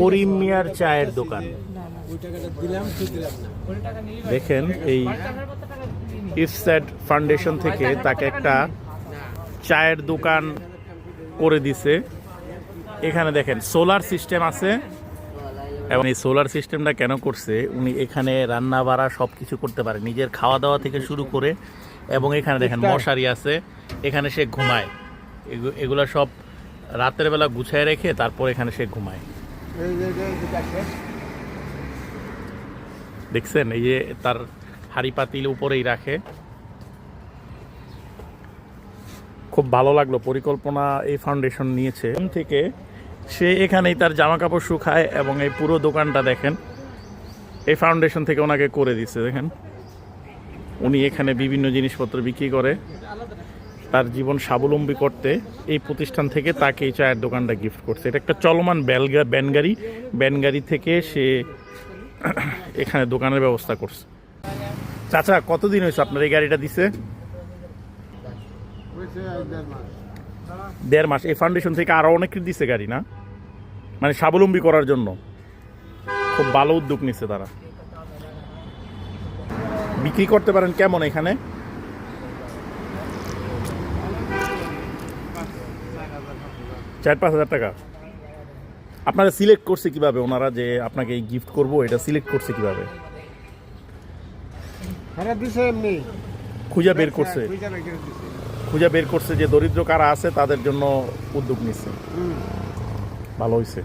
করিম মিয়ার চায়ের দোকান। দেখেন এই ইফসাইড ফাউন্ডেশন থেকে তাকে একটা চায়ের দোকান করে দিছে। এখানে দেখেন সোলার সিস্টেম আছে, এবং এই সোলার সিস্টেমটা কেন করছে, উনি এখানে রান্না বাড়া সব কিছু করতে পারে, নিজের খাওয়া দাওয়া থেকে শুরু করে। এবং এখানে দেখেন মশারি আছে, এখানে সে ঘুমায়। এগুলা সব রাতের বেলা গুছায় রেখে তারপর এখানে সে ঘুমায়। দেখছেন এই যে তার হাড়ি পাতিল উপরেই রাখে। খুব ভালো লাগলো পরিকল্পনা এই ফাউন্ডেশন নিয়েছে থেকে। সে এখানেই তার জামা কাপড় শুকায়, এবং এই পুরো দোকানটা দেখেন এই ফাউন্ডেশন থেকে ওনাকে করে দিচ্ছে। দেখেন উনি এখানে বিভিন্ন জিনিসপত্র বিক্রি করে তার জীবন স্বাবলম্বী করতে এই প্রতিষ্ঠান থেকে তাকে এই চায়ের দোকানটা গিফট করছে। এটা একটা চলমান ব্যানগাড়ি থেকে সে এখানে দোকানের ব্যবস্থা করছে। চাচা কতদিন হয়েছে আপনার এই গাড়িটা দিছে? 1.5 মাস। এই ফাউন্ডেশন থেকে আরো অনেক দিছে গাড়ি, না মানে স্বাবলম্বী করার জন্য। খুব ভালো উদ্যোগ নিচ্ছে তারা। বিক্রি করতে পারেন কেমন এখানে? 4-5 হাজার টাকা। আপনারা সিলেক্ট করছে কিভাবে ওনারা যে আপনাকে এই গিফট করবো, এটা সিলেক্ট করছে কিভাবে? খুঁজে বের করছে যে দরিদ্র কারা আছে তাদের জন্য উদ্যোগ নিচ্ছে। ভালো হয়েছে।